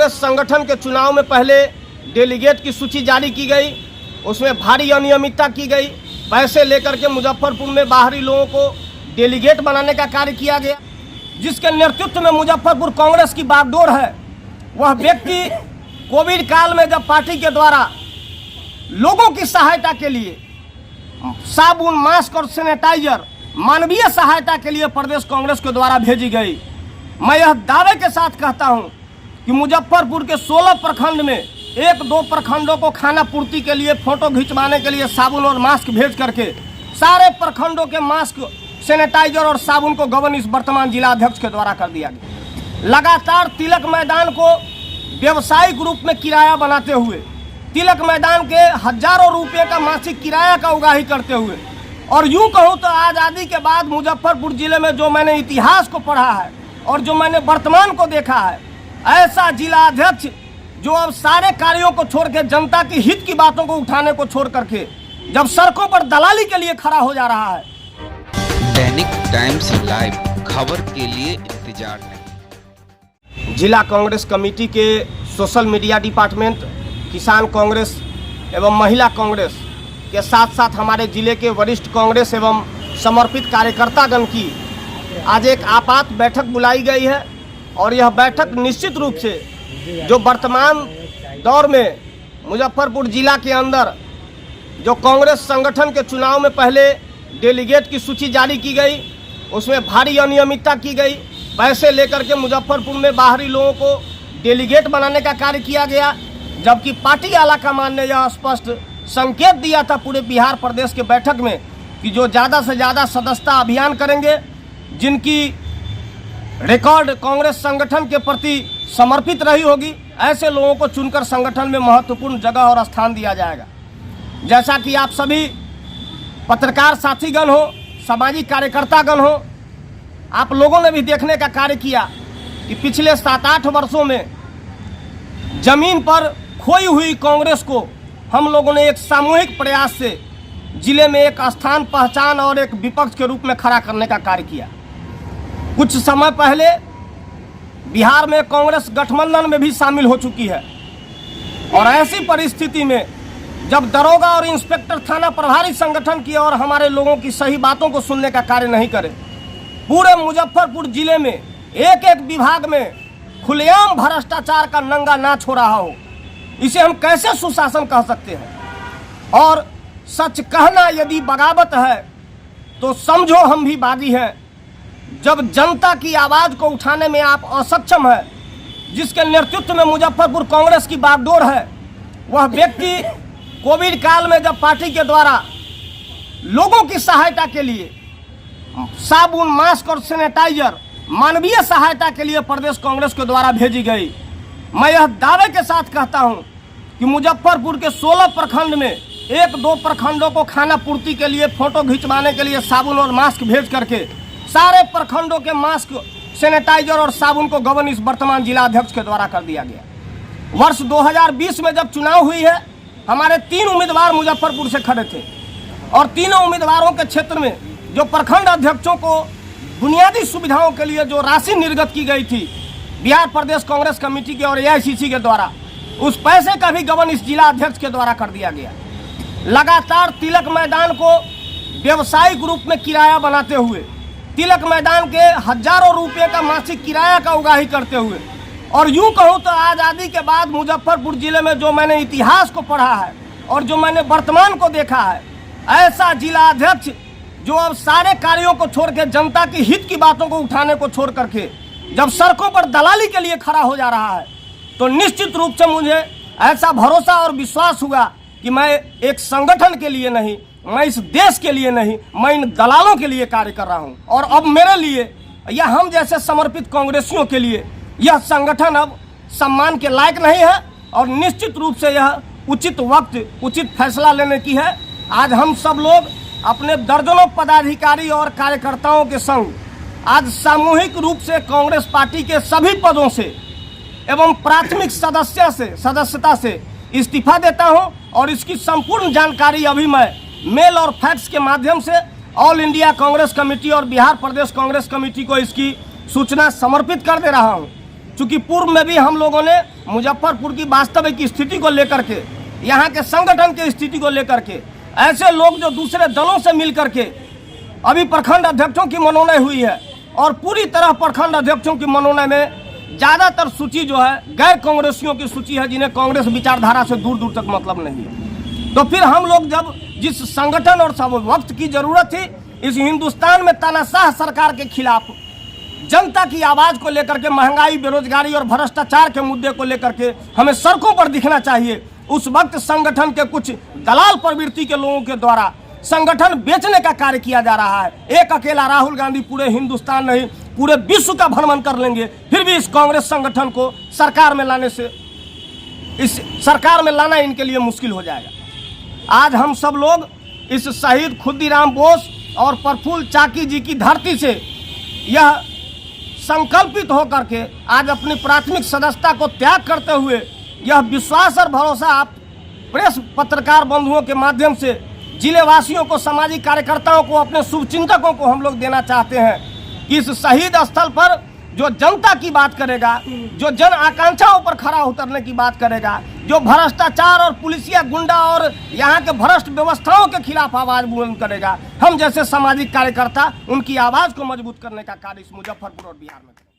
कांग्रेस संगठन के चुनाव में पहले डेलीगेट की सूची जारी की गई, उसमें भारी अनियमितता की गई। पैसे लेकर के मुजफ्फरपुर में बाहरी लोगों को डेलीगेट बनाने का कार्य किया गया, जिसके नेतृत्व में मुजफ्फरपुर कांग्रेस की बागडोर है। वह व्यक्ति कोविड काल में जब पार्टी के द्वारा लोगों की सहायता के लिए साबुन, मास्क और सैनिटाइजर मानवीय सहायता के लिए प्रदेश कांग्रेस के द्वारा भेजी गई, मैं यह दावे के साथ कहता हूं कि मुजफ्फरपुर के 16 प्रखंड में 1-2 प्रखंडों को खाना पूर्ति के लिए, फोटो खिंचवाने के लिए साबुन और मास्क भेज करके सारे प्रखंडों के मास्क, सैनिटाइजर और साबुन को गबन इस वर्तमान जिला अध्यक्ष के द्वारा कर दिया गया। लगातार तिलक मैदान को व्यवसायिक रूप में किराया बनाते हुए, तिलक मैदान के हजारों रुपये का मासिक किराया का उगाही करते हुए, और यूं कहूं तो आज़ादी के बाद मुजफ्फरपुर जिले में जो मैंने इतिहास को पढ़ा है और जो मैंने वर्तमान को देखा है, ऐसा जिला अध्यक्ष जो अब सारे कार्यों को छोड़ के, जनता की हित की बातों को उठाने को छोड़ करके जब सड़कों पर दलाली के लिए खड़ा हो जा रहा है। दैनिक टाइम्स लाइव खबर के लिए इंतजार नहीं। जिला कांग्रेस कमेटी के सोशल मीडिया डिपार्टमेंट, किसान कांग्रेस एवं महिला कांग्रेस के साथ साथ हमारे जिले के वरिष्ठ कांग्रेस एवं समर्पित कार्यकर्तागण की आज एक आपात बैठक बुलाई गई है। और यह बैठक निश्चित रूप से जो वर्तमान दौर में मुजफ्फरपुर जिला के अंदर जो कांग्रेस संगठन के चुनाव में पहले डेलीगेट की सूची जारी की गई, उसमें भारी अनियमितता की गई। पैसे लेकर के मुजफ्फरपुर में बाहरी लोगों को डेलीगेट बनाने का कार्य किया गया, जबकि पार्टी आलाकमान ने यह स्पष्ट संकेत दिया था पूरे बिहार प्रदेश के बैठक में कि जो ज़्यादा से ज़्यादा सदस्यता अभियान करेंगे, जिनकी रिकॉर्ड कांग्रेस संगठन के प्रति समर्पित रही होगी, ऐसे लोगों को चुनकर संगठन में महत्वपूर्ण जगह और स्थान दिया जाएगा। जैसा कि आप सभी पत्रकार साथीगण हो, सामाजिक कार्यकर्तागण हो, आप लोगों ने भी देखने का कार्य किया कि पिछले 7-8 वर्षों में जमीन पर खोई हुई कांग्रेस को हम लोगों ने एक सामूहिक प्रयास से जिले में एक स्थान, पहचान और एक विपक्ष के रूप में खड़ा करने का कार्य किया। कुछ समय पहले बिहार में कांग्रेस गठबंधन में भी शामिल हो चुकी है, और ऐसी परिस्थिति में जब दरोगा और इंस्पेक्टर थाना प्रभारी संगठन की और हमारे लोगों की सही बातों को सुनने का कार्य नहीं करे, पूरे मुजफ्फरपुर जिले में एक एक विभाग में खुलेआम भ्रष्टाचार का नंगा नाच हो रहा हो, इसे हम कैसे सुशासन कह सकते हैं। और सच कहना यदि बगावत है तो समझो हम भी बागी हैं। जब जनता की आवाज़ को उठाने में आप असक्षम है, जिसके नेतृत्व में मुजफ्फरपुर कांग्रेस की बागडोर है, वह व्यक्ति कोविड काल में जब पार्टी के द्वारा लोगों की सहायता के लिए साबुन, मास्क और सैनिटाइजर मानवीय सहायता के लिए प्रदेश कांग्रेस के द्वारा भेजी गई, मैं यह दावे के साथ कहता हूं कि मुजफ्फरपुर के 16 प्रखंड में 1-2 प्रखंडों को खाना पूर्ति के लिए, फोटो खिंचवाने के लिए साबुन और मास्क भेज करके सारे प्रखंडों के मास्क, सैनिटाइजर और साबुन को गबन इस वर्तमान जिला अध्यक्ष के द्वारा कर दिया गया। वर्ष 2020 में जब चुनाव हुई है, हमारे 3 उम्मीदवार मुजफ्फरपुर से खड़े थे, और तीनों उम्मीदवारों के क्षेत्र में जो प्रखंड अध्यक्षों को बुनियादी सुविधाओं के लिए जो राशि निर्गत की गई थी बिहार प्रदेश कांग्रेस कमेटी के और AICC के द्वारा, उस पैसे का भी गबन इस जिला अध्यक्ष के द्वारा कर दिया गया। लगातार तिलक मैदान को व्यवसायिक रूप में किराया बनाते हुए, तिलक मैदान के हजारों रुपये का मासिक किराया का उगाही करते हुए, और यूं कहूं तो आज़ादी के बाद मुजफ्फरपुर जिले में जो मैंने इतिहास को पढ़ा है और जो मैंने वर्तमान को देखा है, ऐसा जिला अध्यक्ष जो अब सारे कार्यों को छोड़ के, जनता की हित की बातों को उठाने को छोड़ करके जब सड़कों पर दलाली के लिए खड़ा हो जा रहा है, तो निश्चित रूप से मुझे ऐसा भरोसा और विश्वास हुआ कि मैं एक संगठन के लिए नहीं, मैं इस देश के लिए नहीं, मैं इन दलालों के लिए कार्य कर रहा हूं। और अब मेरे लिए या हम जैसे समर्पित कांग्रेसियों के लिए यह संगठन अब सम्मान के लायक नहीं है, और निश्चित रूप से यह उचित वक्त, उचित फैसला लेने की है। आज हम सब लोग अपने दर्जनों पदाधिकारी और कार्यकर्ताओं के संग आज सामूहिक रूप से कांग्रेस पार्टी के सभी पदों से एवं प्राथमिक सदस्यता से इस्तीफा देता हूं, और इसकी संपूर्ण जानकारी अभी मैं मेल और फैक्स के माध्यम से ऑल इंडिया कांग्रेस कमेटी और बिहार प्रदेश कांग्रेस कमेटी को इसकी सूचना समर्पित कर दे रहा हूं। चूंकि पूर्व में भी हम लोगों ने मुजफ्फरपुर की वास्तविक स्थिति को लेकर के, यहाँ के संगठन की स्थिति को लेकर के, ऐसे लोग जो दूसरे दलों से मिल करके अभी प्रखंड अध्यक्षों की मनोनयन हुई है और पूरी तरह प्रखंड अध्यक्षों की मनोनयन में ज़्यादातर सूची जो है गैर कांग्रेसियों की सूची है, जिन्हें कांग्रेस विचारधारा से दूर दूर तक मतलब नहीं है। तो फिर हम लोग जब जिस संगठन और सब वक्त की जरूरत थी, इस हिंदुस्तान में तानाशाह सरकार के खिलाफ जनता की आवाज़ को लेकर के, महंगाई, बेरोजगारी और भ्रष्टाचार के मुद्दे को लेकर के हमें सड़कों पर दिखना चाहिए। उस वक्त संगठन के कुछ दलाल प्रवृत्ति के लोगों के द्वारा संगठन बेचने का कार्य किया जा रहा है। एक अकेला राहुल गांधी पूरे हिंदुस्तान नहीं, पूरे विश्व का भ्रमण कर लेंगे, फिर भी इस कांग्रेस संगठन को सरकार में लाने से, इस सरकार में लाना इनके लिए मुश्किल हो जाएगा। आज हम सब लोग इस शहीद खुदीराम बोस और प्रफुल्ल चाकी जी की धरती से यह संकल्पित होकर के आज अपनी प्राथमिक सदस्यता को त्याग करते हुए यह विश्वास और भरोसा आप प्रेस पत्रकार बंधुओं के माध्यम से जिले वासियों को, सामाजिक कार्यकर्ताओं को, अपने शुभचिंतकों को हम लोग देना चाहते हैं कि इस शहीद स्थल पर जो जनता की बात करेगा, जो जन आकांक्षाओं पर खरा उतरने की बात करेगा, जो भ्रष्टाचार और पुलिसिया गुंडा और यहाँ के भ्रष्ट व्यवस्थाओं के खिलाफ आवाज़ बुलंद करेगा, हम जैसे सामाजिक कार्यकर्ता उनकी आवाज़ को मजबूत करने का कार्य इस मुजफ्फरपुर और बिहार में करें।